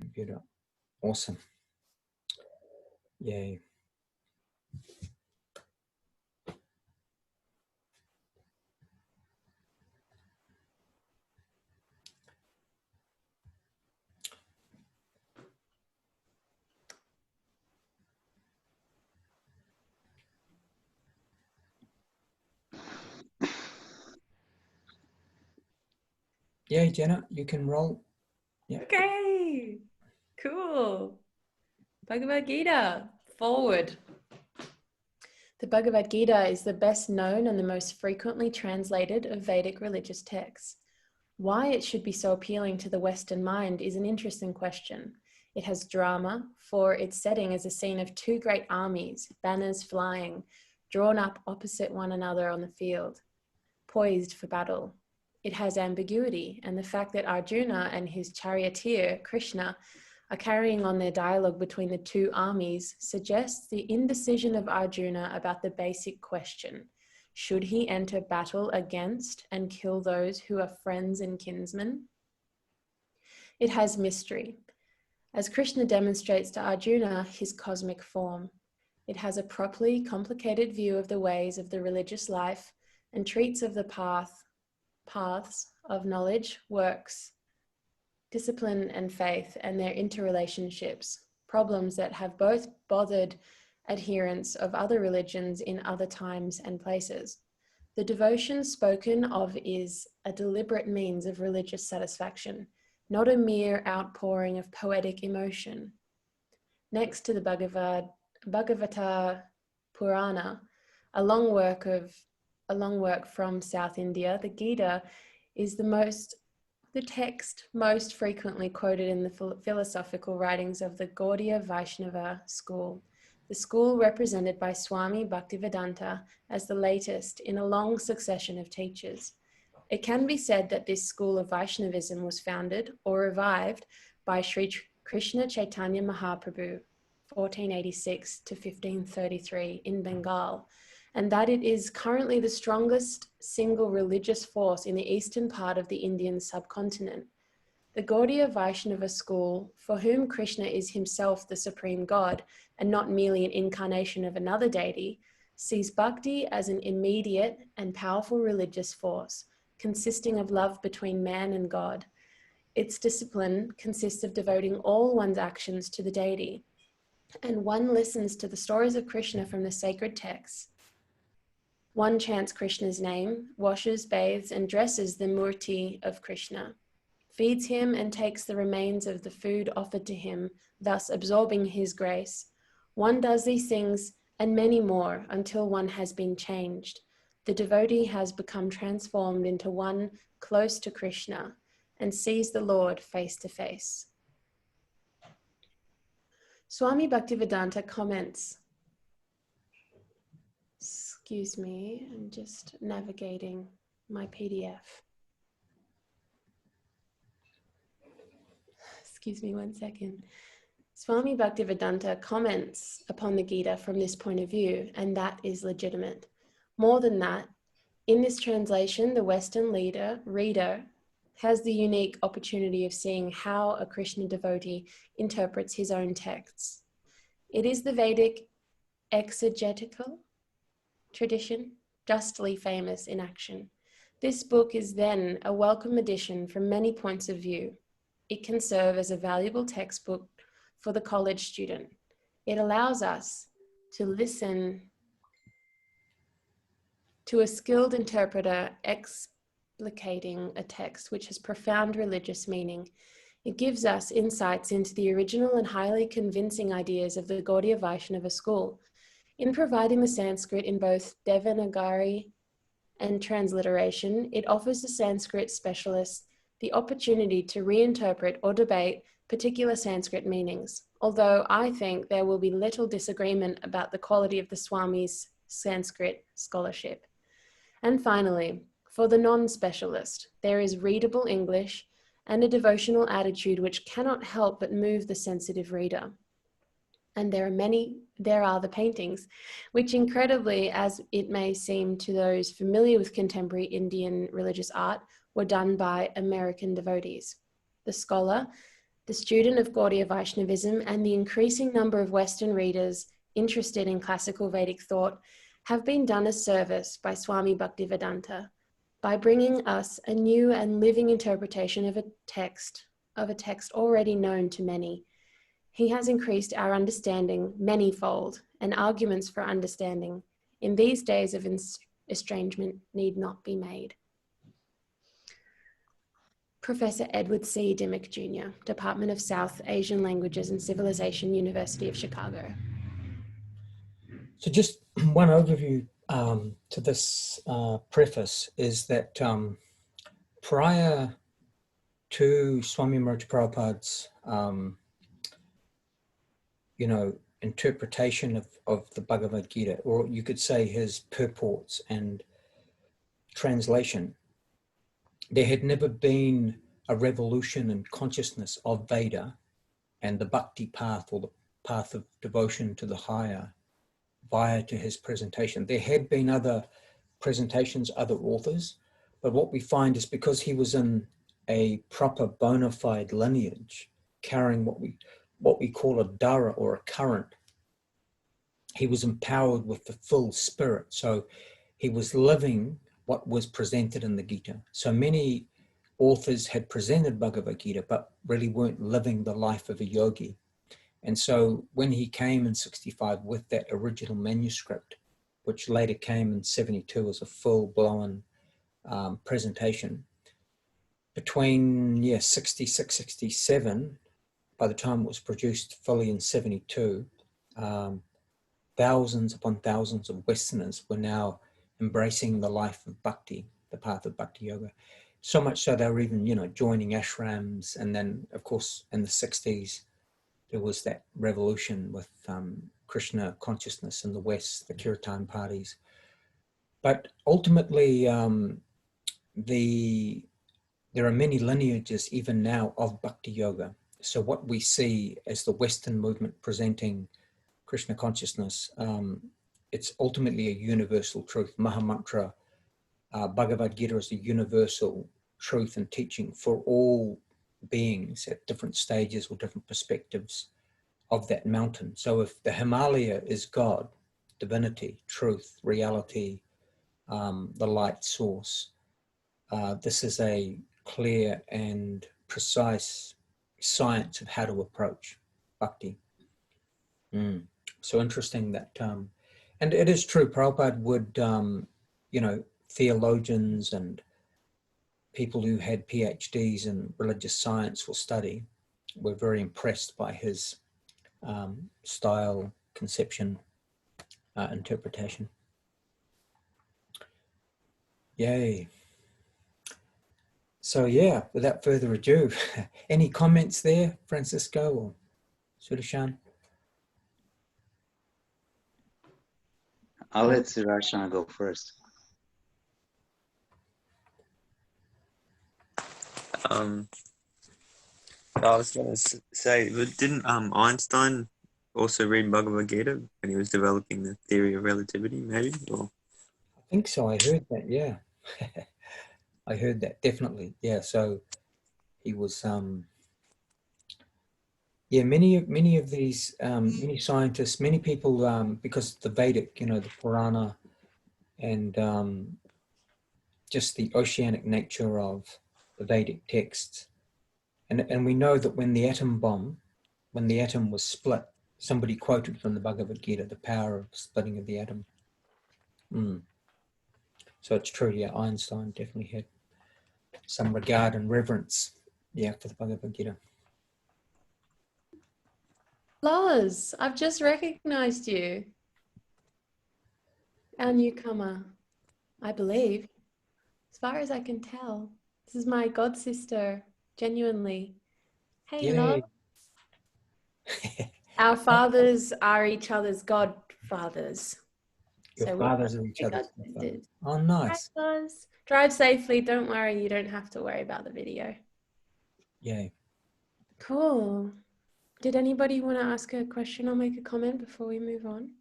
computer. Awesome. Yay. Yeah, Jenna, you can roll. Yeah. Okay, cool. Bhagavad Gita, forward. The Bhagavad Gita is the best known and the most frequently translated of Vedic religious texts. Why it should be so appealing to the Western mind is an interesting question. It has drama, for its setting is a scene of two great armies, banners flying, drawn up opposite one another on the field, poised for battle. It has ambiguity, and the fact that Arjuna and his charioteer, Krishna, are carrying on their dialogue between the two armies suggests the indecision of Arjuna about the basic question: should he enter battle against and kill those who are friends and kinsmen? It has mystery, as Krishna demonstrates to Arjuna his cosmic form. It has a properly complicated view of the ways of the religious life and treats of the paths of knowledge, works, discipline and faith and their interrelationships, problems that have both bothered adherents of other religions in other times and places. The devotion spoken of is a deliberate means of religious satisfaction, not a mere outpouring of poetic emotion. Next to the Bhagavata Purana, a long work from South India, the Gita is the text most frequently quoted in the philosophical writings of the Gaudiya Vaishnava school, the school represented by Swami Bhaktivedanta as the latest in a long succession of teachers. It can be said that this school of Vaishnavism was founded or revived by Sri Krishna Chaitanya Mahaprabhu, 1486 to 1533 in Bengal, and that it is currently the strongest single religious force in the eastern part of the Indian subcontinent. The Gaudiya Vaishnava school, for whom Krishna is himself the supreme God and not merely an incarnation of another deity, sees bhakti as an immediate and powerful religious force, consisting of love between man and God. Its discipline consists of devoting all one's actions to the deity, and one listens to the stories of Krishna from the sacred texts. One chants Krishna's name, washes, bathes, and dresses the Murti of Krishna, feeds him and takes the remains of the food offered to him, thus absorbing his grace. One does these things and many more until one has been changed. The devotee has become transformed into one close to Krishna and sees the Lord face to face. Swami Bhaktivedanta comments, excuse me, I'm just navigating my PDF. Excuse me 1 second. Swami Bhaktivedanta comments upon the Gita from this point of view, and that is legitimate. More than that, in this translation, the Western reader has the unique opportunity of seeing how a Krishna devotee interprets his own texts. It is the Vedic exegetical tradition, justly famous in action. This book is then a welcome addition from many points of view. It can serve as a valuable textbook for the college student. It allows us to listen to a skilled interpreter explicating a text which has profound religious meaning. It gives us insights into the original and highly convincing ideas of the Gaudiya Vaishnava school. In providing the Sanskrit in both Devanagari and transliteration, it offers the Sanskrit specialists the opportunity to reinterpret or debate particular Sanskrit meanings, although I think there will be little disagreement about the quality of the Swami's Sanskrit scholarship. And finally, for the non-specialist, there is readable English and a devotional attitude which cannot help but move the sensitive reader. And there are the paintings, which incredibly, as it may seem to those familiar with contemporary Indian religious art, were done by American devotees. The scholar, the student of Gaudiya Vaishnavism, and the increasing number of Western readers interested in classical Vedic thought have been done a service by Swami Bhaktivedanta by bringing us a new and living interpretation of a text already known to many. He has increased our understanding manyfold, and arguments for understanding in these days of estrangement need not be made. Professor Edward C. Dimmock Jr., Department of South Asian Languages and Civilization, University of Chicago. So just one overview to this preface is that prior to Swami Maharaja Prabhupada's, interpretation of the Bhagavad Gita, or you could say his purports and translation, there had never been a revolution in consciousness of Veda and the bhakti path, or the path of devotion to the higher, prior to his presentation. There had been other presentations, other authors, but what we find is because he was in a proper bona fide lineage, carrying what we call a dara, or a current, he was empowered with the full spirit. So he was living what was presented in the Gita. So many authors had presented Bhagavad Gita, but really weren't living the life of a yogi. And so when he came in 65 with that original manuscript, which later came in 72 as a full-blown presentation, between 66, 67, by the time it was produced fully in 72, thousands upon thousands of Westerners were now embracing the life of bhakti, the path of bhakti yoga. So much so they were even, joining ashrams. And then, of course, in the 60s, there was that revolution with Krishna consciousness in the West, the kirtan parties. But ultimately, there are many lineages even now of bhakti yoga. So what we see as the Western movement presenting Krishna consciousness, it's ultimately a universal truth. Mahamantra, Bhagavad Gita is a universal truth and teaching for all beings at different stages or different perspectives of that mountain. So if the Himalaya is God, divinity, truth, reality, the light source, this is a clear and precise science of how to approach bhakti. So interesting that, and it is true, Prabhupada would, theologians and people who had PhDs in religious science or study were very impressed by his style, conception, interpretation. Yay. So without further ado, any comments there, Francisco or Sudarshan? I'll let Sudarshan go first. I was going to say, but didn't Einstein also read Bhagavad Gita when he was developing the theory of relativity, maybe? Or? I think so. I heard that. Yeah, I heard that definitely. Yeah. So he was. Many of these, many scientists, many people, because the Vedic, the Purana, and just the oceanic nature of the Vedic texts. And we know that when the atom was split, somebody quoted from the Bhagavad Gita, the power of splitting of the atom. So it's true, Einstein definitely had some regard and reverence, for the Bhagavad Gita. Loz, I've just recognized you. Our newcomer, I believe, as far as I can tell. This is my god sister, genuinely. Hey, Loz. Our fathers are each other's godfathers. Your fathers are each other's godfathers. Oh, nice. Hi, Loz. Drive safely. Don't worry. You don't have to worry about the video. Yay. Cool. Did anybody want to ask a question or make a comment before we move on?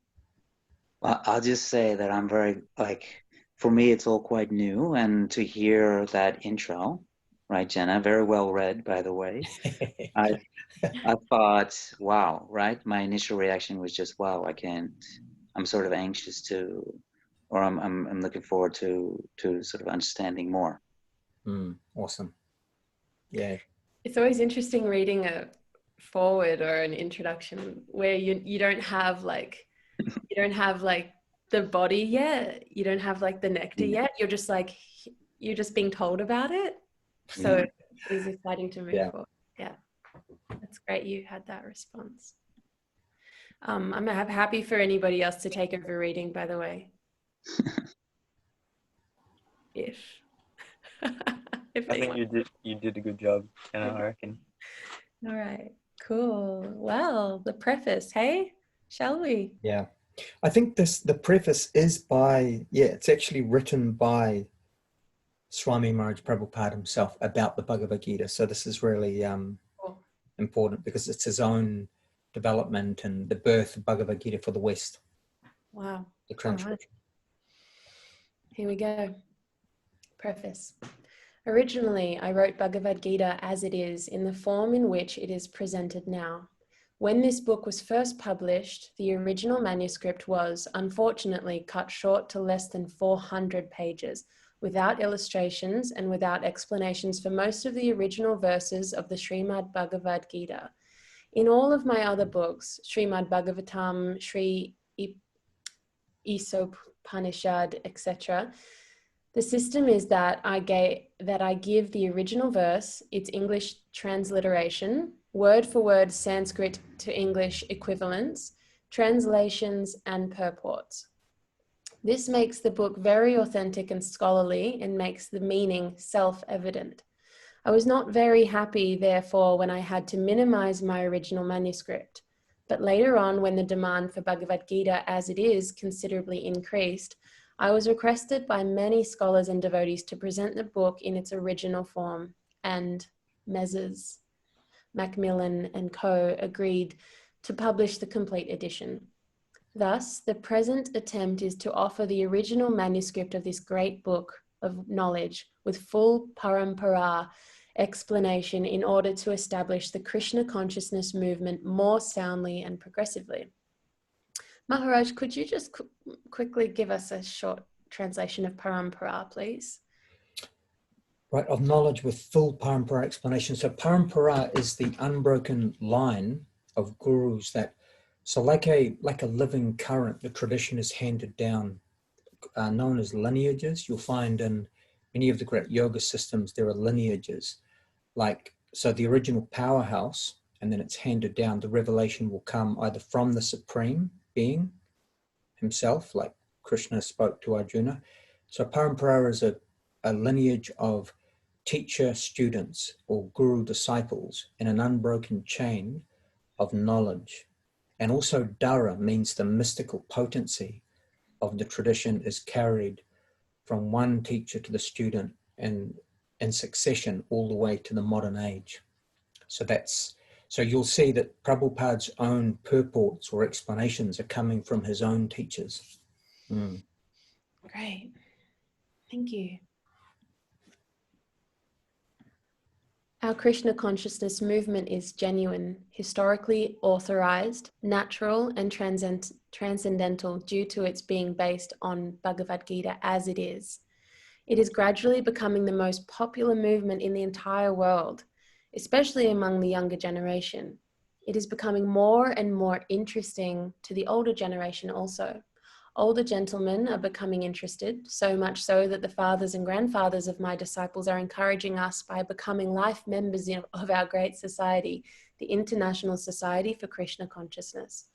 Well, I'll just say that I'm very, for me, it's all quite new. And to hear that intro, right, Jenna? Very well read, by the way. I thought, wow, right? My initial reaction was just, wow, I'm sort of anxious to, or I'm looking forward to sort of understanding more. Awesome. Yeah. It's always interesting reading a forward or an introduction where you don't have like the body yet, you don't have like the nectar yet, you're just being told about it. So it is exciting to move forward. Yeah, that's great you had that response. I'm happy for anybody else to take over reading, by the way. if I think you did a good job, Jenna, I reckon. All right, cool. Well, the preface, hey, shall we? Yeah. I think the preface is by, it's actually written by Swami Maharaja Prabhupada himself about the Bhagavad Gita. So this is really Cool. important because it's his own development and the birth of Bhagavad Gita for the West. Wow. The transcription. Here we go. Preface. Originally, I wrote Bhagavad Gita as it is in the form in which it is presented now. When this book was first published, the original manuscript was, unfortunately, cut short to less than 400 pages, without illustrations and without explanations for most of the original verses of the Srimad Bhagavad Gita. In all of my other books, Srimad Bhagavatam, Sri Isopanishad, etc., the system is that I give the original verse, its English transliteration, word for word Sanskrit to English equivalents, translations, and purports. This makes the book very authentic and scholarly and makes the meaning self-evident. I was not very happy, therefore, when I had to minimize my original manuscript. But later on, when the demand for Bhagavad Gita as it is considerably increased, I was requested by many scholars and devotees to present the book in its original form, and Messrs. Macmillan and Co. agreed to publish the complete edition. Thus, the present attempt is to offer the original manuscript of this great book of knowledge with full parampara explanation in order to establish the Krishna consciousness movement more soundly and progressively. Maharaj, could you just quickly give us a short translation of parampara, please? Right, of knowledge with full parampara explanation. So parampara is the unbroken line of gurus that, so like a living current, the tradition is handed down, known as lineages. You'll find in many of the great yoga systems, there are lineages. So the original powerhouse, and then it's handed down, the revelation will come either from the Supreme Being himself, like Krishna spoke to Arjuna. So parampara is a lineage of teacher students or guru disciples in an unbroken chain of knowledge. And also dara means the mystical potency of the tradition is carried from one teacher to the student and in succession all the way to the modern age. So you'll see that Prabhupada's own purports or explanations are coming from his own teachers. Great. Thank you. Our Krishna consciousness movement is genuine, historically authorized, natural, and transcendental due to its being based on Bhagavad Gita as it is. It is gradually becoming the most popular movement in the entire world, especially among the younger generation. It is becoming more and more interesting to the older generation also. Older gentlemen are becoming interested, so much so that the fathers and grandfathers of my disciples are encouraging us by becoming life members of our great society, the International Society for Krishna Consciousness.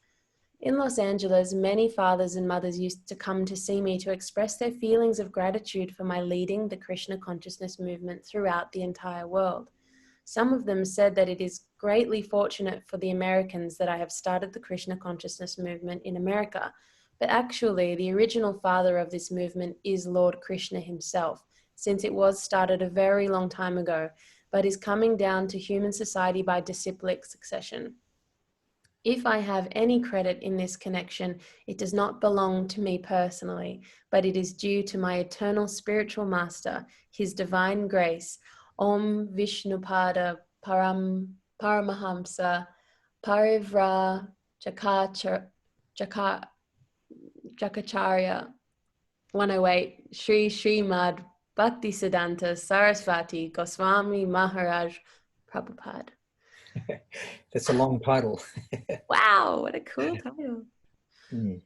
In Los Angeles, many fathers and mothers used to come to see me to express their feelings of gratitude for my leading the Krishna Consciousness movement throughout the entire world. Some of them said that it is greatly fortunate for the Americans that I have started the Krishna Consciousness movement in America. But actually, the original father of this movement is Lord Krishna himself, since it was started a very long time ago, but is coming down to human society by disciplic succession. If I have any credit in this connection, it does not belong to me personally, but it is due to my eternal spiritual master, his divine grace, Om Vishnupada Paramahamsa Parivra Jakacharya 108 Sri Srimad Bhaktisiddhanta Sarasvati Goswami Maharaj Prabhupada. That's a long title. Wow, what a cool title. Mm.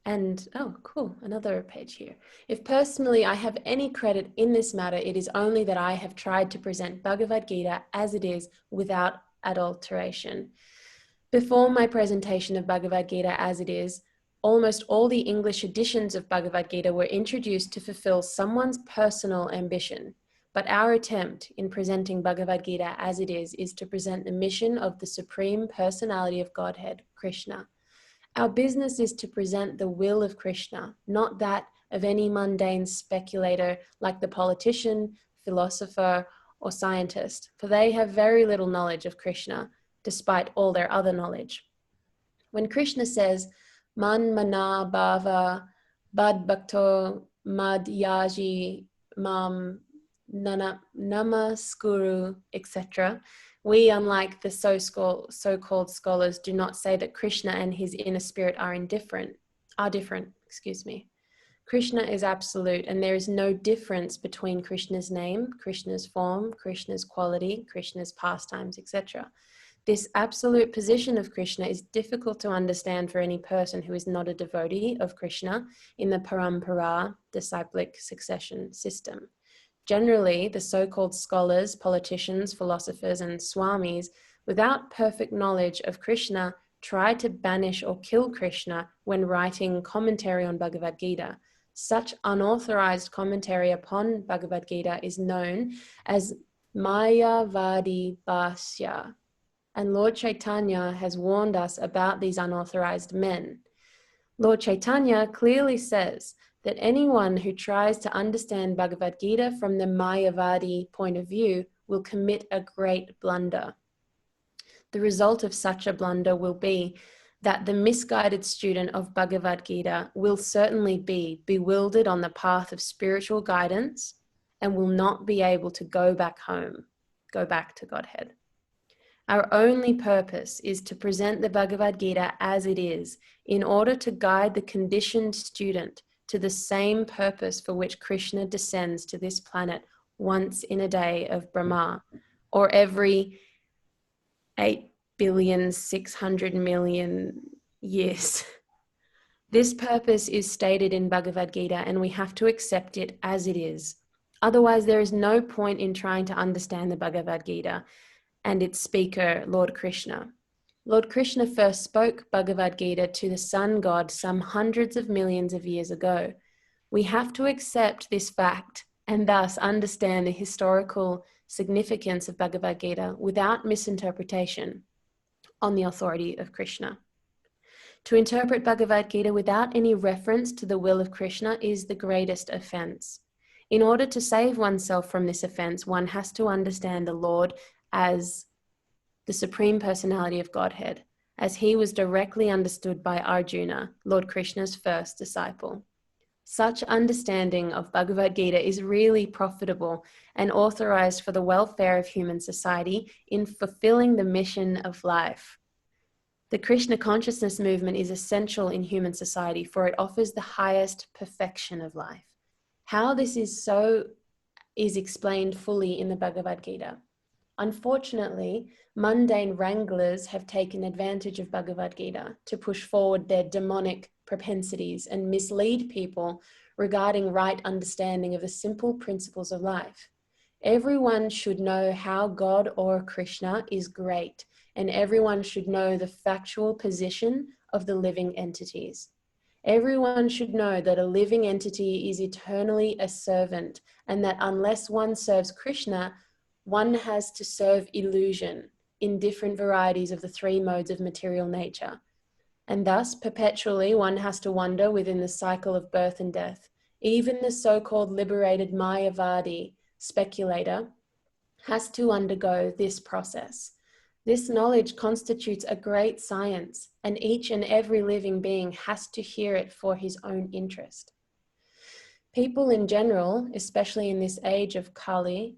And, oh, cool, another page here. If personally I have any credit in this matter, it is only that I have tried to present Bhagavad Gita as it is without adulteration. Before my presentation of Bhagavad Gita as it is, almost all the English editions of Bhagavad Gita were introduced to fulfill someone's personal ambition. But our attempt in presenting Bhagavad Gita as it is to present the mission of the Supreme Personality of Godhead, Krishna. Our business is to present the will of Krishna, not that of any mundane speculator like the politician, philosopher, or scientist, for they have very little knowledge of Krishna, despite all their other knowledge. When Krishna says, Man mana bhava bad bhakto mad yaji mam namaskuru, etc., we, unlike the so-called scholars, do not say that Krishna and his inner spirit are different. Krishna is absolute, and there is no difference between Krishna's name, Krishna's form, Krishna's quality, Krishna's pastimes, etc. This absolute position of Krishna is difficult to understand for any person who is not a devotee of Krishna in the parampara, disciplic succession system. Generally, the so-called scholars, politicians, philosophers, and swamis, without perfect knowledge of Krishna, try to banish or kill Krishna when writing commentary on Bhagavad Gita. Such unauthorized commentary upon Bhagavad Gita is known as Mayavadi Bhasya, and Lord Chaitanya has warned us about these unauthorized men. Lord Chaitanya clearly says that anyone who tries to understand Bhagavad Gita from the Mayavadi point of view will commit a great blunder. The result of such a blunder will be that the misguided student of Bhagavad Gita will certainly be bewildered on the path of spiritual guidance and will not be able to go back home, go back to Godhead. Our only purpose is to present the Bhagavad Gita as it is in order to guide the conditioned student to the same purpose for which Krishna descends to this planet once in a day of Brahma, or every 8,600,000,000 years. This purpose is stated in Bhagavad Gita, and we have to accept it as it is. Otherwise, there is no point in trying to understand the Bhagavad Gita and its speaker, Lord Krishna. Lord Krishna first spoke Bhagavad Gita to the sun god some hundreds of millions of years ago. We have to accept this fact and thus understand the historical significance of Bhagavad Gita without misinterpretation on the authority of Krishna. To interpret Bhagavad Gita without any reference to the will of Krishna is the greatest offense. In order to save oneself from this offense, one has to understand the Lord as the Supreme Personality of Godhead, as he was directly understood by Arjuna, Lord Krishna's first disciple. Such understanding of Bhagavad Gita is really profitable and authorized for the welfare of human society in fulfilling the mission of life. The Krishna consciousness movement is essential in human society, for it offers the highest perfection of life. How this is so is explained fully in the Bhagavad Gita. Unfortunately, mundane wranglers have taken advantage of Bhagavad Gita to push forward their demonic propensities and mislead people regarding right understanding of the simple principles of life. Everyone should know how God or Krishna is great, and everyone should know the factual position of the living entities. Everyone should know that a living entity is eternally a servant, and that unless one serves Krishna, one has to serve illusion in different varieties of the three modes of material nature. And thus, perpetually, one has to wander within the cycle of birth and death. Even the so-called liberated Mayavadi speculator has to undergo this process. This knowledge constitutes a great science, and each and every living being has to hear it for his own interest. People in general, especially in this age of Kali,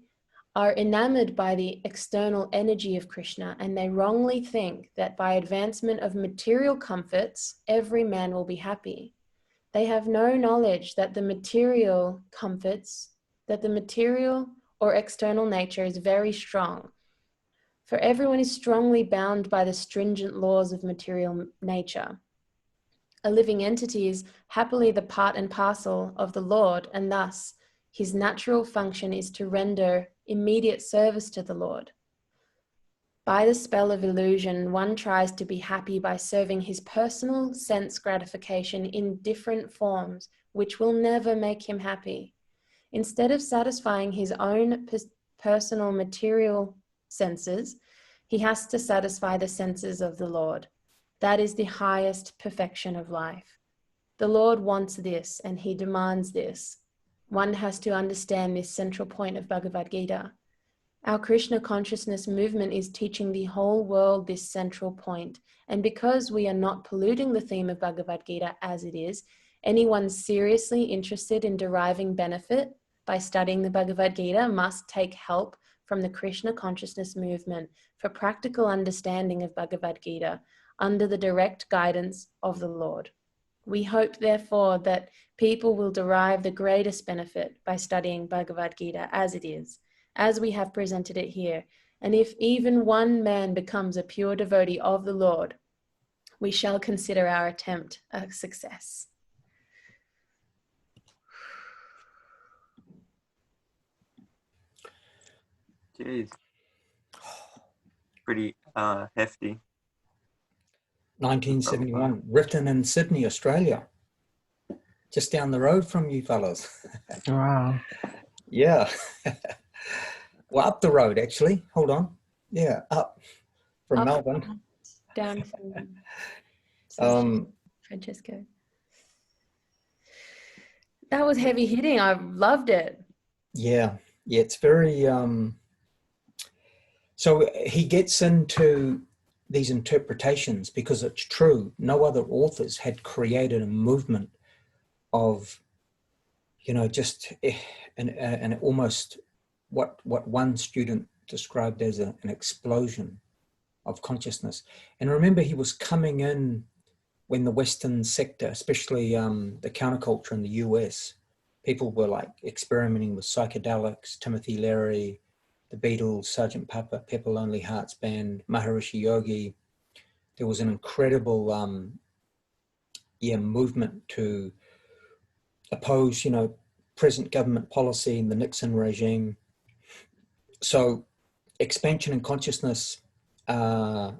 are enamored by the external energy of Krishna, and they wrongly think that by advancement of material comforts, every man will be happy. They have no knowledge that the material comforts, that the material or external nature is very strong. For everyone is strongly bound by the stringent laws of material nature. A living entity is happily the part and parcel of the Lord, and thus his natural function is to render immediate service to the Lord. By the spell of illusion, one tries to be happy by serving his personal sense gratification in different forms, which will never make him happy. Instead of satisfying his own personal material senses, he has to satisfy the senses of the Lord. That is the highest perfection of life. The Lord wants this, and he demands this. One has to understand this central point of Bhagavad Gita. Our Krishna consciousness movement is teaching the whole world this central point. And because we are not polluting the theme of Bhagavad Gita as it is, anyone seriously interested in deriving benefit by studying the Bhagavad Gita must take help from the Krishna consciousness movement for practical understanding of Bhagavad Gita under the direct guidance of the Lord. We hope, therefore, that people will derive the greatest benefit by studying Bhagavad Gita as it is, as we have presented it here. And if even one man becomes a pure devotee of the Lord, we shall consider our attempt a success. Jeez. Pretty hefty. 1971, written in Sydney, Australia. Just down the road from you fellas. Wow. Yeah. Well, up the road, actually. Hold on. Yeah, up from Up, Melbourne. down from Francesco. That was heavy hitting. I loved it. Yeah, it's very... So he gets into these interpretations because it's true. No other authors had created a movement of, just an almost what one student described as an explosion of consciousness. And remember, he was coming in when the Western sector, especially the counterculture in the US, people were like experimenting with psychedelics, Timothy Leary, the Beatles, Sgt. Pepper Lonely Hearts Band, Maharishi Yogi. There was an incredible movement to oppose, present government policy and the Nixon regime. So expansion in consciousness and,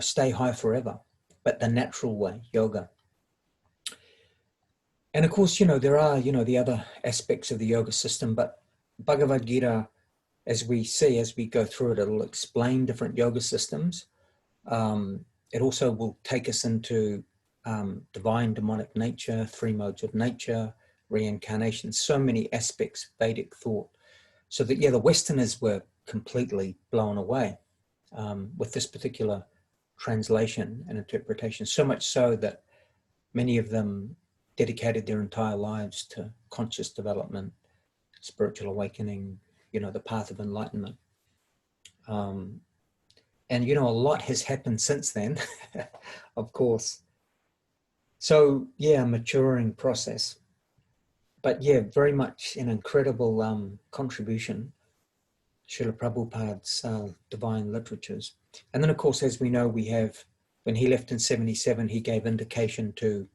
stay high forever, but the natural way, yoga. And of course, there are, the other aspects of the yoga system, but Bhagavad Gita, as we see, as we go through it, it'll explain different yoga systems. It also will take us into divine, demonic nature, three modes of nature, reincarnation, so many aspects of Vedic thought. So that, the Westerners were completely blown away with this particular translation and interpretation, so much so that many of them dedicated their entire lives to conscious development, spiritual awakening, the path of enlightenment. And, a lot has happened since then, of course. So, maturing process. But, very much an incredible contribution, Srila Prabhupada's divine literatures. And then, of course, as we know, we have, when he left in 77, he gave indication to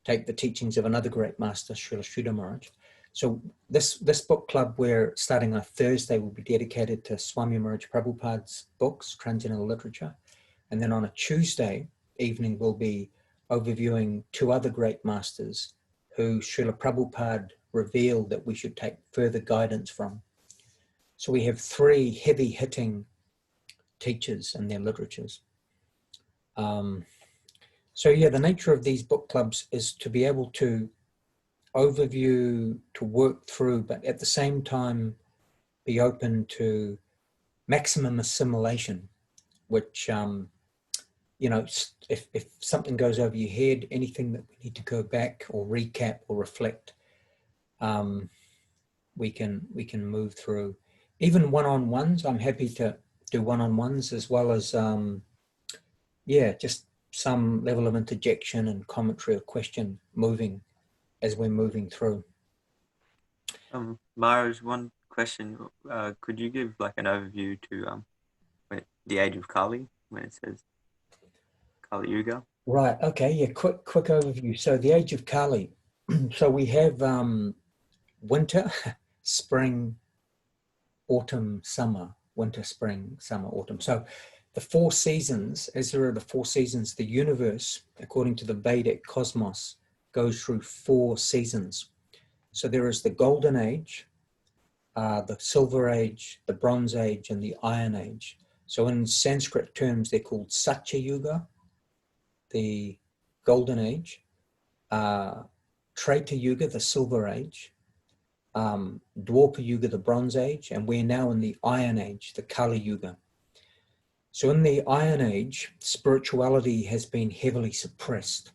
take the teachings of another great master, Srila Sridhar Maharaj. So this book club we're starting on a Thursday will be dedicated to Swami Maharaj Prabhupada's books, Transcendental Literature. And then on a Tuesday evening, we'll be overviewing two other great masters who Srila Prabhupada revealed that we should take further guidance from. So we have three heavy-hitting teachers and their literatures. So the nature of these book clubs is to be able to overview, to work through, but at the same time be open to maximum assimilation, which, if something goes over your head, anything that we need to go back or recap or reflect, we can move through. Even one-on-ones, I'm happy to do one-on-ones, as well as just some level of interjection and commentary or question moving as we're moving through. Maharaj, one question. Could you give like an overview to the age of Kali, when it says Kali Yuga? Right. Okay. Yeah. Quick overview. So the age of Kali. So we have winter, spring, autumn, summer. Winter, spring, summer, autumn. So the 4 seasons, as there are the 4 seasons, the universe, according to the Vedic cosmos, goes through 4 seasons. So there is the Golden Age, the Silver Age, the Bronze Age, and the Iron Age. So in Sanskrit terms, they're called Satya Yuga, the Golden Age, Treta Yuga, the Silver Age, Dwapara Yuga, the Bronze Age, and we're now in the Iron Age, the Kali Yuga. So in the Iron Age, spirituality has been heavily suppressed.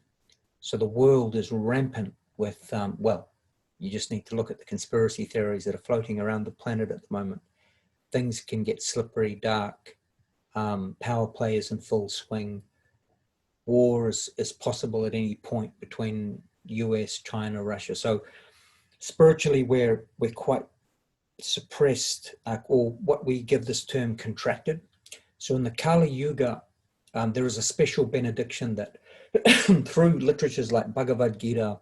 So the world is rampant with, you just need to look at the conspiracy theories that are floating around the planet at the moment. Things can get slippery, dark, power play is in full swing. War is possible at any point between US, China, Russia. So spiritually, we're quite suppressed, or what we give this term contracted. So in the Kali Yuga, there is a special benediction that through literatures like Bhagavad Gita,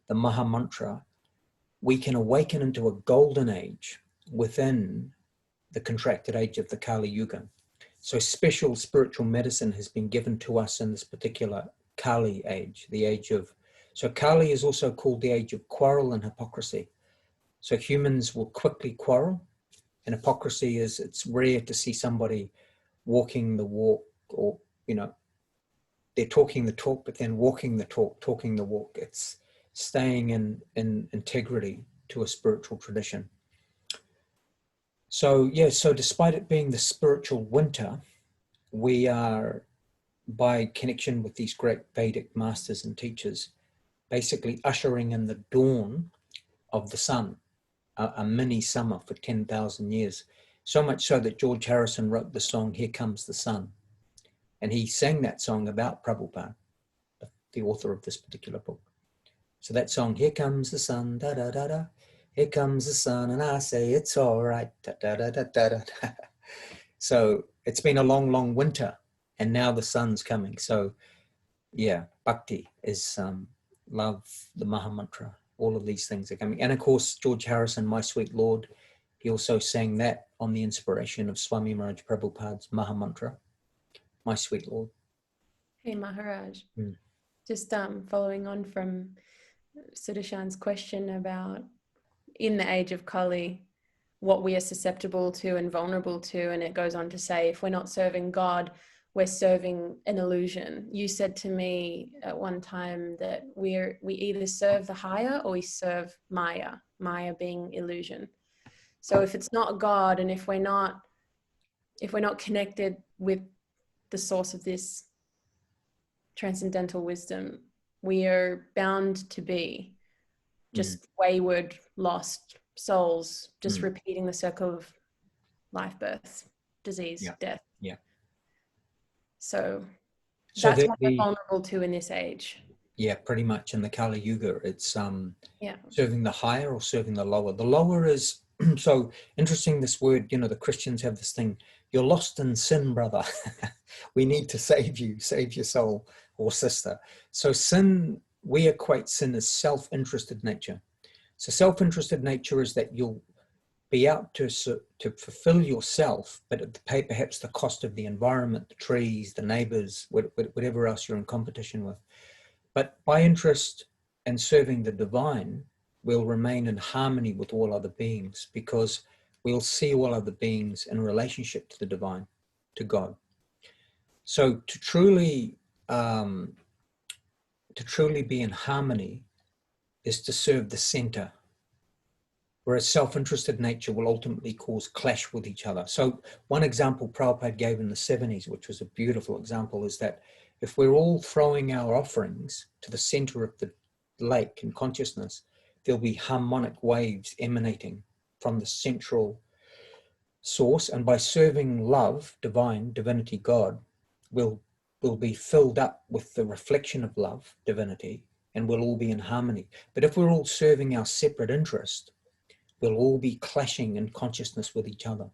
the Maha Mantra, we can awaken into a golden age within the contracted age of the Kali Yuga. So special spiritual medicine has been given to us in this particular Kali age, the age of, so Kali is also called the age of quarrel and hypocrisy. So humans will quickly quarrel, and hypocrisy is, it's rare to see somebody walking the walk, or, they're talking the talk, but then walking the talk, talking the walk. It's staying in integrity to a spiritual tradition. So, so despite it being the spiritual winter, we are, by connection with these great Vedic masters and teachers, basically ushering in the dawn of the sun, a mini summer for 10,000 years. So much so that George Harrison wrote the song, Here Comes the Sun. And he sang that song about Prabhupada, the author of this particular book. So that song, Here Comes the Sun, da da da da. Here comes the sun, and I say it's all right. Da, da, da, da, da, da. So it's been a long, long winter, and now the sun's coming. So yeah, bhakti is love, the Maha Mantra. All of these things are coming. And of course, George Harrison, My Sweet Lord, he also sang that on the inspiration of Swami Maharaja Prabhupada's Maha Mantra, My Sweet Lord. Hey Maharaj, just following on from Sudarshan's question about in the age of Kali, what we are susceptible to and vulnerable to. And it goes on to say, if we're not serving God, we're serving an illusion. You said to me at one time that we either serve the higher or we serve Maya, Maya being illusion. So if it's not God, and if we're not connected with the source of this transcendental wisdom, we are bound to be just wayward, lost souls, just repeating the circle of life, birth, disease, death. Yeah. So that's what we're vulnerable to in this age. Yeah, pretty much. In the Kali Yuga, it's serving the higher or serving the lower. The lower is, so interesting, this word, the Christians have this thing, you're lost in sin, brother. We need to save you, save your soul or sister. So sin, we equate sin as self-interested nature. So self-interested nature is that you'll be out to fulfill yourself, but at perhaps the cost of the environment, the trees, the neighbors, whatever else you're in competition with. But by interest and serving the divine, we'll remain in harmony with all other beings, because we'll see all other beings in relationship to the divine, to God. So to truly be in harmony is to serve the center, whereas self-interested nature will ultimately cause clash with each other. So one example Prabhupada gave in the 70s, which was a beautiful example, is that if we're all throwing our offerings to the center of the lake in consciousness, there'll be harmonic waves emanating from the central source, and by serving love, divine, divinity, God, we'll be filled up with the reflection of love, divinity, and we'll all be in harmony. But if we're all serving our separate interest, we'll all be clashing in consciousness with each other.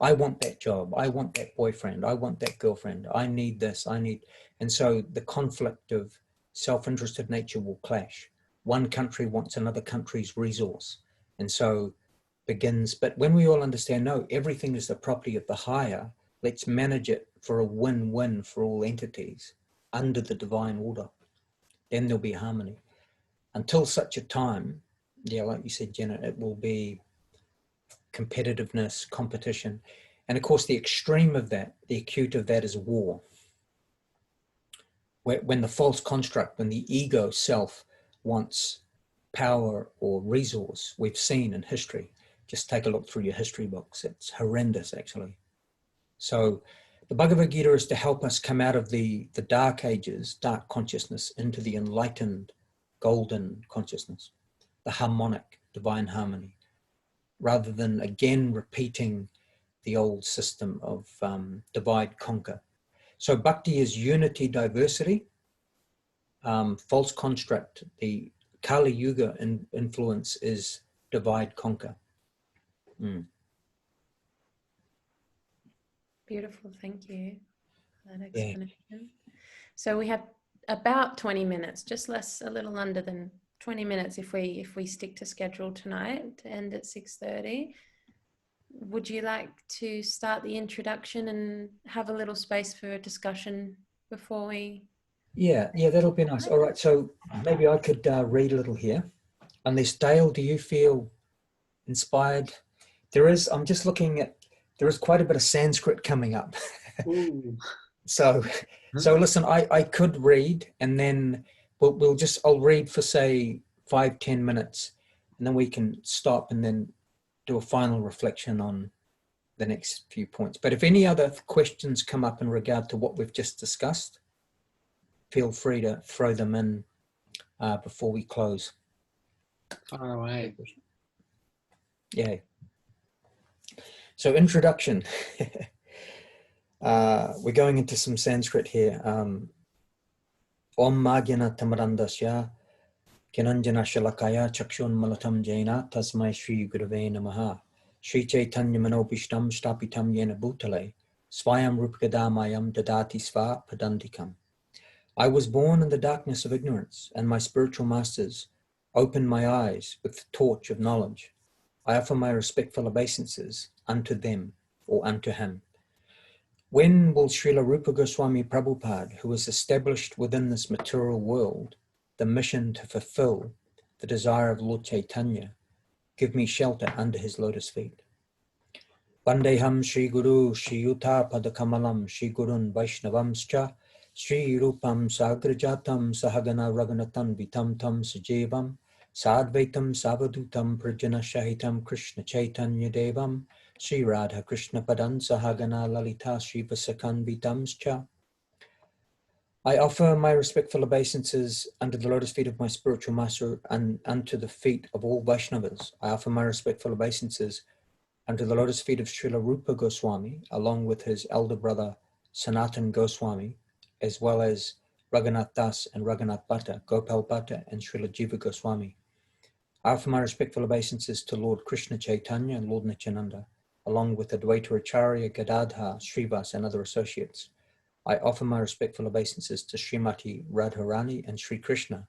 I want that job, I want that boyfriend, I want that girlfriend, I need this, and so the conflict of self-interested nature will clash. One country wants another country's resource, and so begins. But when we all understand, no, everything is the property of the higher, let's manage it for a win-win for all entities under the divine order, then there'll be harmony. Until such a time, yeah, like you said, Jenna, it will be competitiveness, competition. And of course, the extreme of that, the acute of that is war. When the false construct, when the ego self wants power or resource, we've seen in history. Just take a look through your history books. It's horrendous, actually. So the Bhagavad Gita is to help us come out of the dark ages, dark consciousness, into the enlightened, golden consciousness, the harmonic, divine harmony, rather than again repeating the old system of divide, conquer. So bhakti is unity, diversity. False construct, the Kali Yuga influence is divide, conquer. Beautiful, thank you for that explanation. Yeah. So we have about 20 minutes, just less, a little under than 20 minutes if we stick to schedule tonight to end at 6:30. Would you like to start the introduction and have a little space for a discussion before we? Yeah, that'll be nice. All right, so maybe I could read a little here. Unless, Dale, do you feel inspired? I'm just looking at, there is quite a bit of Sanskrit coming up. So listen, I could read, and then I'll read for say 5-10 minutes, and then we can stop and then do a final reflection on the next few points. But if any other questions come up in regard to what we've just discussed, feel free to throw them in before we close. Far away. Yeah. So introduction. We're going into some Sanskrit here. Om Magyana Tamarandasya Kinanjana Shalakaya Chakshun Malatam Jaina Tasmai Shri Gurave Namaha Shri Chaitanya Manobishtam Stapitam Yena Bhutale Swayam Rupakadamayam Dadati Sva Padantikam. I was born in the darkness of ignorance, and my spiritual masters opened my eyes with the torch of knowledge. I offer my respectful obeisances unto them, or unto him. When will Srila Rupa Goswami Prabhupada, who has established within this material world the mission to fulfill the desire of Lord Chaitanya, give me shelter under his lotus feet? Vandeham Shri Guru Shri Yuta Padakamalam Shri Gurun Vaishnavamscha Shri Rupam Sagrajatam Sahagana Raghunatan Vitam Tam Sajevam Sadvaitam Savadutam Prajana Shahitam Krishna Chaitanya Devam Shri Radha Krishna Padan Sahagana Lalita Shri Vasakan Vitamscha. I offer my respectful obeisances under the lotus feet of my spiritual master and unto the feet of all Vaishnavas. I offer my respectful obeisances under the lotus feet of Srila Rupa Goswami, along with his elder brother Sanatan Goswami, as well as Raghunath Das and Raghunath Bhatta, Gopal Bhatta and Srila Jiva Goswami. I offer my respectful obeisances to Lord Krishna Chaitanya and Lord Nityananda, along with Advaita Acharya, Gadadhar, Srivas and other associates. I offer my respectful obeisances to Srimati Radharani and Sri Krishna,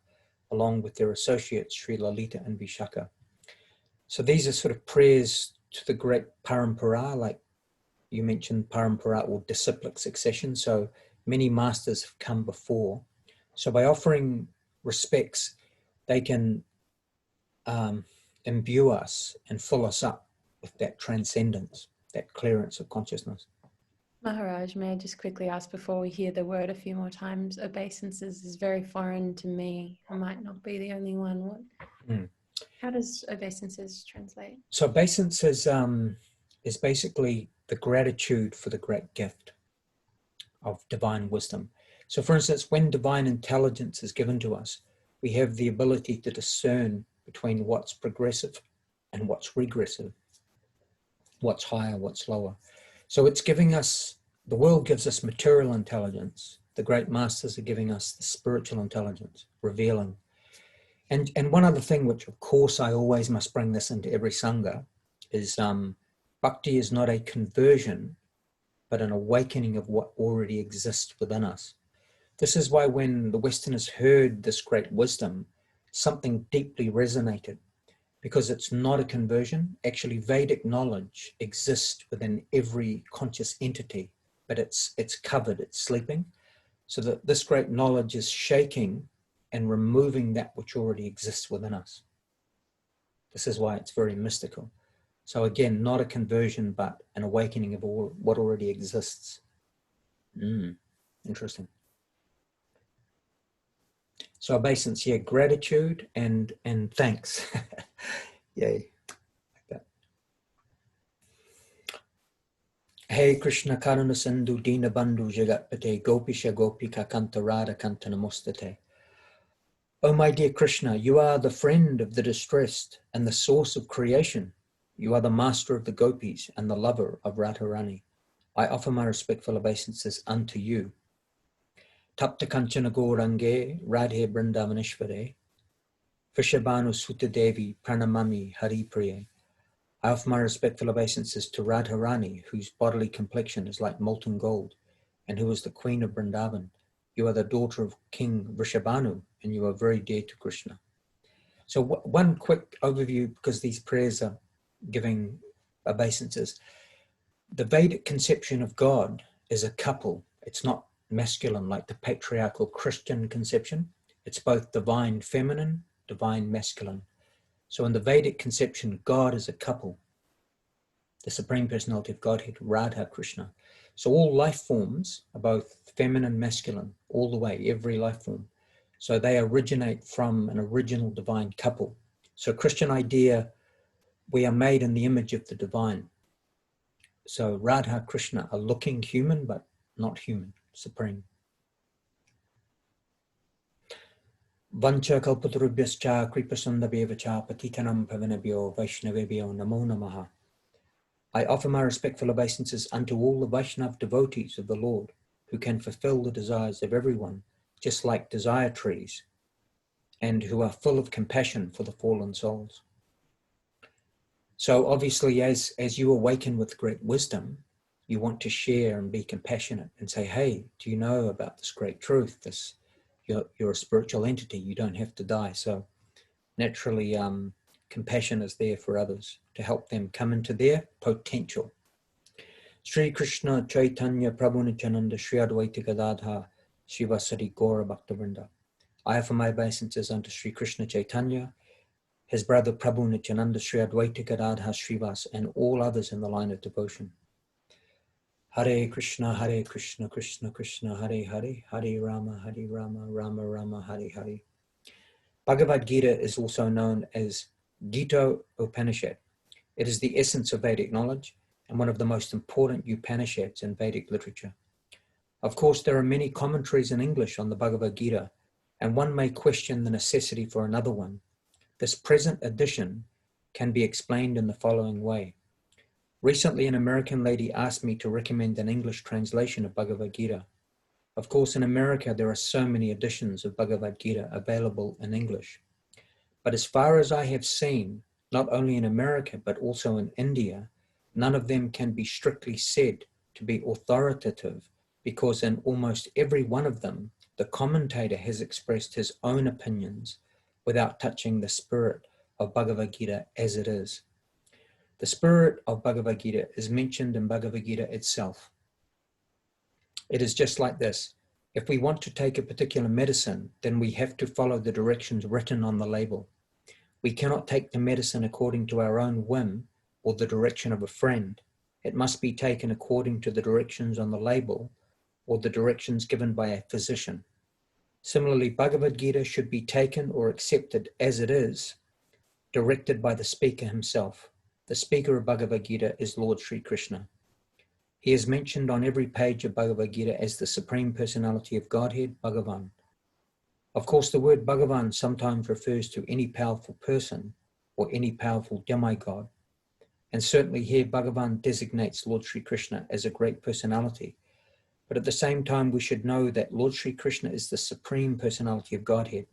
along with their associates Sri Lalita and Vishaka. So these are sort of prayers to the great parampara, like you mentioned, parampara or disciplic succession. So many masters have come before. So by offering respects, they can imbue us and fill us up with that transcendence, that clearance of consciousness. Maharaj, may I just quickly ask before we hear the word a few more times? Obeisances is very foreign to me. I might not be the only one. How does obeisances translate? So obeisances is basically the gratitude for the great gift of divine wisdom. So for instance, when divine intelligence is given to us, we have the ability to discern between what's progressive and what's regressive, what's higher, what's lower. So it's giving us, the world gives us material intelligence. The great masters are giving us the spiritual intelligence, revealing. And one other thing, which of course I always must bring this into every Sangha, is bhakti is not a conversion, but an awakening of what already exists within us. This is why when the Westerners heard this great wisdom, something deeply resonated, because it's not a conversion. Actually, Vedic knowledge exists within every conscious entity, but it's covered, it's sleeping. So that this great knowledge is shaking and removing that which already exists within us. This is why it's very mystical. So again, not a conversion, but an awakening of all what already exists. Interesting. So obeisance, yeah, gratitude and thanks. Yay. Like that. Hey Krishna Karuna Sindhu Dina Bandhu Jagatpate Gopisha Gopika Kanta Radha Kanta Namostate. Oh my dear Krishna, you are the friend of the distressed and the source of creation. You are the master of the gopis and the lover of Radharani. I offer my respectful obeisances unto you. Tapta Kanchana Gaurange Radhe Vrindavaneshware Vrishabhanu Sutta Devi Pranamami Hari Priye. I offer my respectful obeisances to Radharani, whose bodily complexion is like molten gold, and who is the queen of Vrindavan. You are the daughter of King Vrishabhanu, and you are very dear to Krishna. So one quick overview, because these prayers are giving obeisances. The Vedic conception of God is a couple. It's not masculine like the patriarchal Christian conception. It's both divine feminine, divine masculine. So in the Vedic conception, God is a couple. The Supreme Personality of Godhead, Radha Krishna. So all life forms are both feminine, masculine, all the way, every life form. So they originate from an original divine couple. So Christian idea, we are made in the image of the divine. So Radha Krishna are looking human, but not human, supreme. Vancha kalpatarubhyascha kripasundabhyevacha patitanam pavanabhyo vaishnavebhyo namo namaha. I offer my respectful obeisances unto all the Vaishnav devotees of the Lord, who can fulfill the desires of everyone, just like desire trees, and who are full of compassion for the fallen souls. So obviously, as you awaken with great wisdom, you want to share and be compassionate and say, hey, do you know about this great truth? You're a spiritual entity, you don't have to die. So naturally, compassion is there for others to help them come into their potential. Sri Krishna Chaitanya Prabhu Nityananda Sri Advaita Gadadha Srivasari Gaura Bhaktavrinda. I offer my obeisances unto Sri Krishna Chaitanya, his brother Prabhu Nityananda Sri Advaita Gadadha Srivas, and all others in the line of devotion. Hare Krishna, Krishna Krishna, Hare Hare, Hare Rama, Rama Rama, Hare Hare. Bhagavad Gita is also known as Gita Upanishad. It is the essence of Vedic knowledge and one of the most important Upanishads in Vedic literature. Of course, there are many commentaries in English on the Bhagavad Gita, and one may question the necessity for another one. This present edition can be explained in the following way. Recently, an American lady asked me to recommend an English translation of Bhagavad Gita. Of course, in America, there are so many editions of Bhagavad Gita available in English. But as far as I have seen, not only in America, but also in India, none of them can be strictly said to be authoritative, because in almost every one of them, the commentator has expressed his own opinions without touching the spirit of Bhagavad Gita as it is. The spirit of Bhagavad Gita is mentioned in Bhagavad Gita itself. It is just like this. If we want to take a particular medicine, then we have to follow the directions written on the label. We cannot take the medicine according to our own whim or the direction of a friend. It must be taken according to the directions on the label or the directions given by a physician. Similarly, Bhagavad Gita should be taken or accepted as it is, directed by the speaker himself. The speaker of Bhagavad Gita is Lord Sri Krishna. He is mentioned on every page of Bhagavad Gita as the Supreme Personality of Godhead, Bhagavan. Of course, the word Bhagavan sometimes refers to any powerful person or any powerful demigod. And certainly here, Bhagavan designates Lord Sri Krishna as a great personality. But at the same time, we should know that Lord Sri Krishna is the supreme personality of Godhead,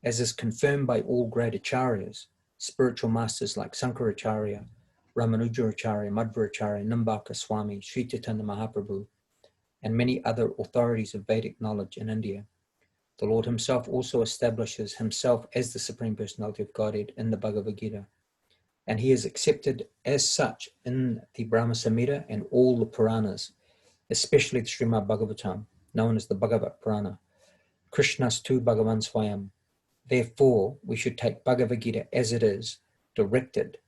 as is confirmed by all great acharyas, spiritual masters like Sankaracharya, Ramanujacharya, Madhvaracharya, Nimbaka Swami, Sri Chaitanya Mahaprabhu, and many other authorities of Vedic knowledge in India. The Lord himself also establishes himself as the supreme personality of Godhead in the Bhagavad Gita. And he is accepted as such in the Brahma Samhita and all the Puranas, especially the Srimad Bhagavatam, known as the Bhagavad Purana. Krishna's tu Bhagavan Swayam. Therefore, we should take Bhagavad Gita as it is, directed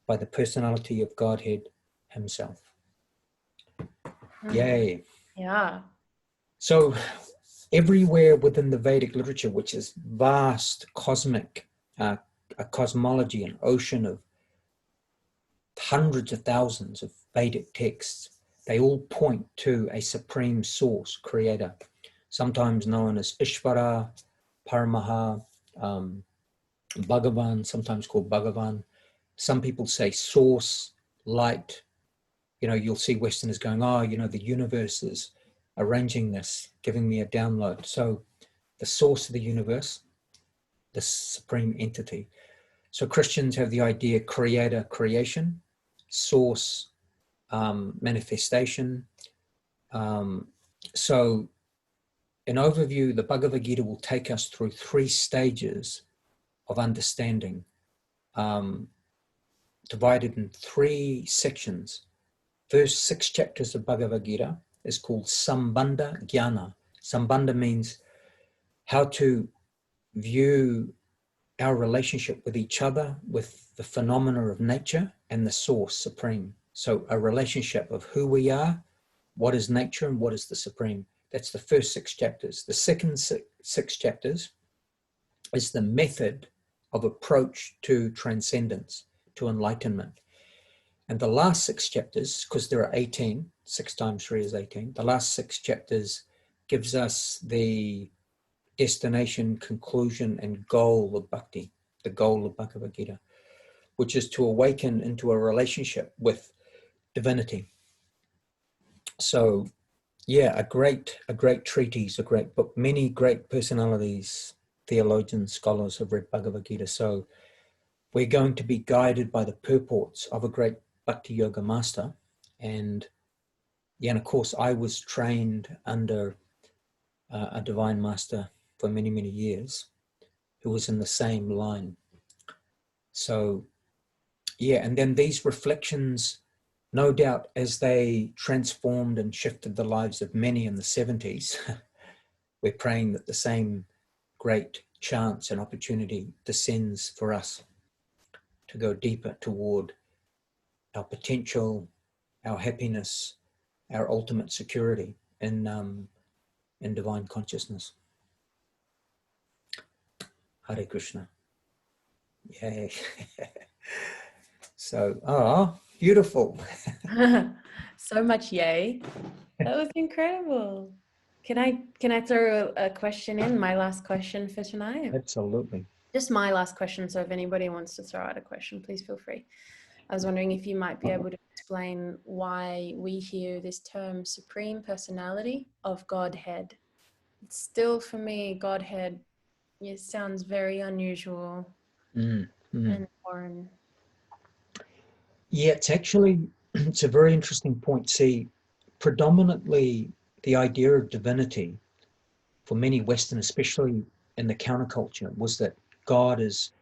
by the personality of Godhead himself. Yay. Yeah. So everywhere within the Vedic literature, which is vast, cosmic, a cosmology, an ocean of hundreds of thousands of Vedic texts, they all point to a supreme source, creator, sometimes known as Ishvara, Paramaha, Bhagavan, sometimes called Bhagavan. Some people say source, light. You know, you'll see Westerners going, oh, you know, the universe is arranging this, giving me a download. So the source of the universe, the supreme entity. So Christians have the idea creator, creation, source, manifestation. So in overview, the Bhagavad Gita will take us through 3 stages of understanding, divided in 3 sections. First 6 chapters of Bhagavad Gita is called Sambandha Jnana. Sambandha means how to view our relationship with each other, with the phenomena of nature and the source supreme. So a relationship of who we are, what is nature and what is the supreme. That's the first 6 chapters. The second 6 chapters is the method of approach to transcendence, to enlightenment. And the last 6 chapters, because there are 18, 6 times 3 is 18, the last 6 chapters gives us the destination, conclusion, and goal of bhakti, the goal of Bhagavad Gita, which is to awaken into a relationship with divinity. So, yeah, a great treatise, a great book. Many great personalities, theologians, scholars have read Bhagavad Gita. So we're going to be guided by the purports of a great Bhakti Yoga master. And yeah, and of course, I was trained under a divine master for many, many years who was in the same line. So yeah, and then these reflections, no doubt, as they transformed and shifted the lives of many in the 70s, we're praying that the same great chance and opportunity descends for us to go deeper toward our potential, our happiness, our ultimate security in divine consciousness. Hare Krishna. Yay. So, beautiful. So much yay. That was incredible. Can I throw a question in? My last question for tonight. Absolutely. Just my last question. So if anybody wants to throw out a question, please feel free. I was wondering if you might be able to explain why we hear this term Supreme Personality of Godhead. It's still, for me, Godhead, it sounds very unusual and foreign. Yeah, it's a very interesting point. See, predominantly the idea of divinity for many Western, especially in the counterculture, was that God is,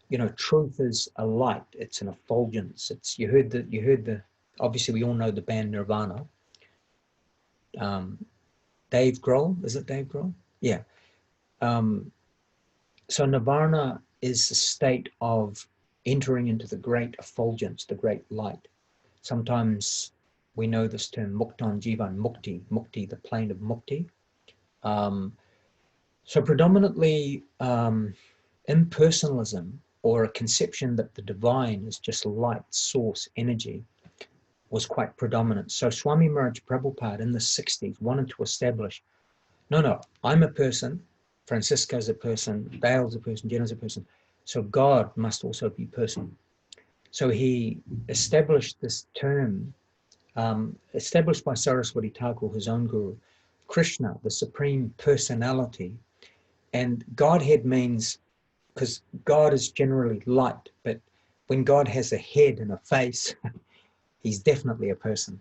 you know, truth is a light. It's an effulgence. It's you heard the obviously we all know the band Nirvana. Dave Grohl, is it Dave Grohl? Yeah. So Nirvana is a state of entering into the great effulgence, the great light. Sometimes we know this term Muktan Jivan, Mukti, the plane of Mukti. So predominantly impersonalism, or a conception that the divine is just light, source, energy, was quite predominant. So Swami Maharaja Prabhupada in the 60s wanted to establish, no, I'm a person, Francisco's a person, Dale's a person, Jenna's a person. So God must also be person. So he established this term, established by Saraswati Thakur, his own guru, Krishna, the supreme personality. And Godhead means, because God is generally light, but when God has a head and a face, he's definitely a person.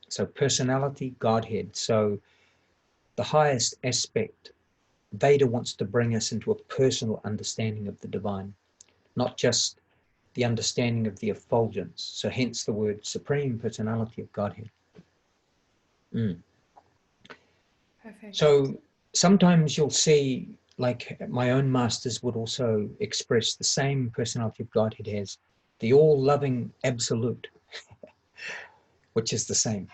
So personality, Godhead. So the highest aspect, Veda wants to bring us into a personal understanding of the divine, not just the understanding of the effulgence. So hence the word supreme personality of Godhead. Perfect. So sometimes you'll see, like my own masters would also express the same personality of Godhead as the all-loving absolute, which is the same.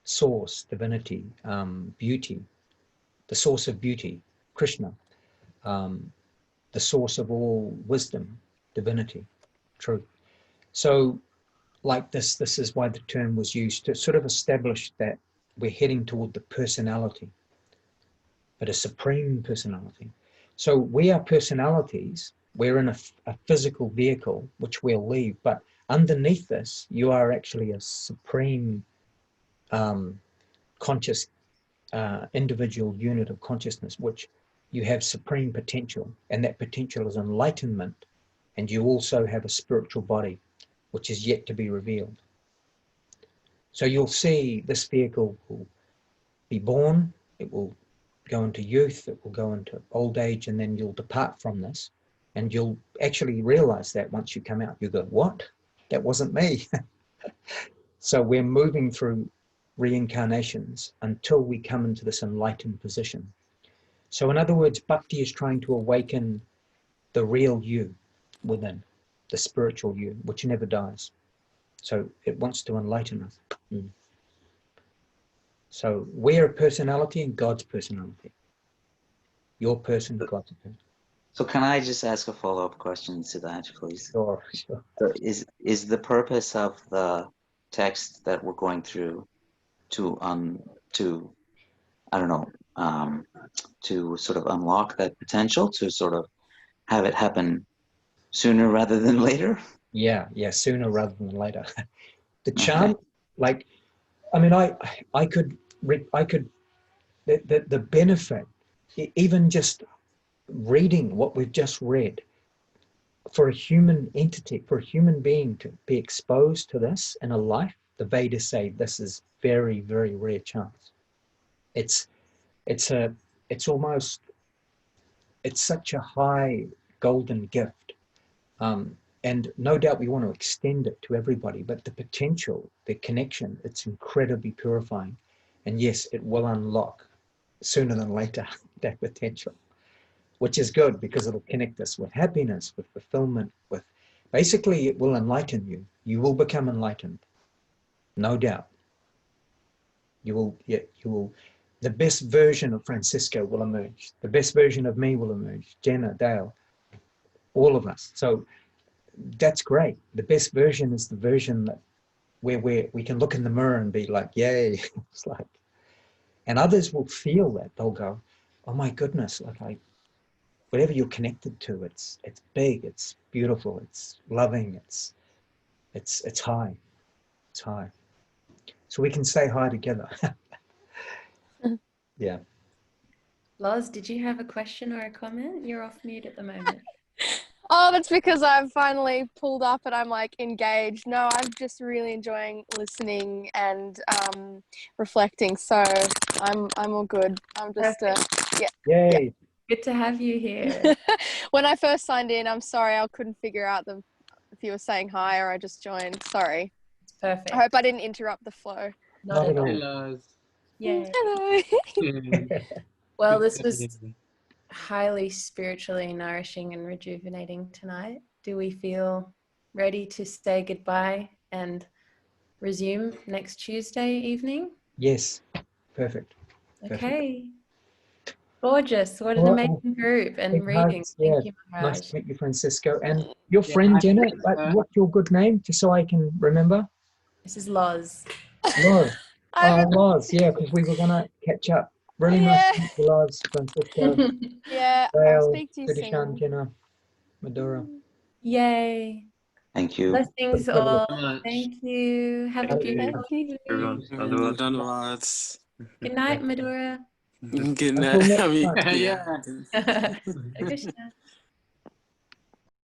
Source, divinity, beauty, the source of beauty, Krishna, the source of all wisdom, divinity, truth. So like this is why the term was used to sort of establish that we're heading toward the personality, but a supreme personality. So we are personalities. We're in a physical vehicle, which we'll leave, but underneath this, you are actually a supreme conscious individual unit of consciousness, which you have supreme potential, and that potential is enlightenment, and you also have a spiritual body, which is yet to be revealed. So you'll see this vehicle will be born, it will go into youth, it will go into old age, and then you'll depart from this, and you'll actually realize that once you come out, you go, what? That wasn't me. So we're moving through reincarnations until we come into this enlightened position. So in other words, bhakti is trying to awaken the real you within, the spiritual you, which never dies. So it wants to enlighten us. So we're a personality and God's personality. Your person, God's person. So can I just ask a follow-up question to that, please? Sure. So is the purpose of the text that we're going through to I don't know, to sort of unlock that potential, to sort of have it happen sooner rather than later? Yeah, sooner rather than later. The charm, like, I mean, I could, the benefit, even just reading what we've just read, for a human entity, for a human being to be exposed to this in a life, the Vedas say this is very, very rare chance. It's such a high golden gift. And no doubt we want to extend it to everybody, but the potential, the connection, it's incredibly purifying. And yes, it will unlock sooner than later that potential, which is good because it'll connect us with happiness, with fulfillment, with basically it will enlighten you. You will become enlightened, no doubt. You will, the best version of Francisco will emerge. The best version of me will emerge. Jenna, Dale, all of us. So that's great. The best version is the version that where we can look in the mirror and be like, yay. It's like, and others will feel that. They'll go, oh my goodness, like whatever you're connected to, it's big, it's beautiful, it's loving, it's high. It's high. So we can say hi together. Yeah. Loz, did you have a question or a comment? You're off mute at the moment. Oh, that's because I've finally pulled up and I'm like engaged. No, I'm just really enjoying listening and reflecting. So I'm all good. I'm just Yay. Good to have you here. When I first signed in, I'm sorry I couldn't figure out if you were saying hi or I just joined. Sorry. It's perfect. I hope I didn't interrupt the flow. Not at all. Hello. Yeah. Hello. Well, this was highly spiritually nourishing and rejuvenating tonight. Do we feel ready to say goodbye and resume next Tuesday evening? Yes. Perfect. Okay. Gorgeous. What an Well, amazing group and big reading. hugs, yeah. Thank you, Maharaj. Nice to meet you, Francisco. And your Yeah, friend, hi, Jenna, Francisco. what's your good name, just so I can remember? This is Loz. Loz. I Loz, yeah, because we were going to catch up Really Yeah. nice to meet you, loves. Francisco, Yeah, I'll Dale, speak to you Sudishan, soon. Jenna, Madura. Yay. Thank you. Blessings Everybody. all. So much. Thank you. Have a Thank you. beautiful Thank you. Everyone, evening. Dhanavad. Good night, Madura. Good Until night. next I mean, time. yeah. Yeah. Hare Krishna.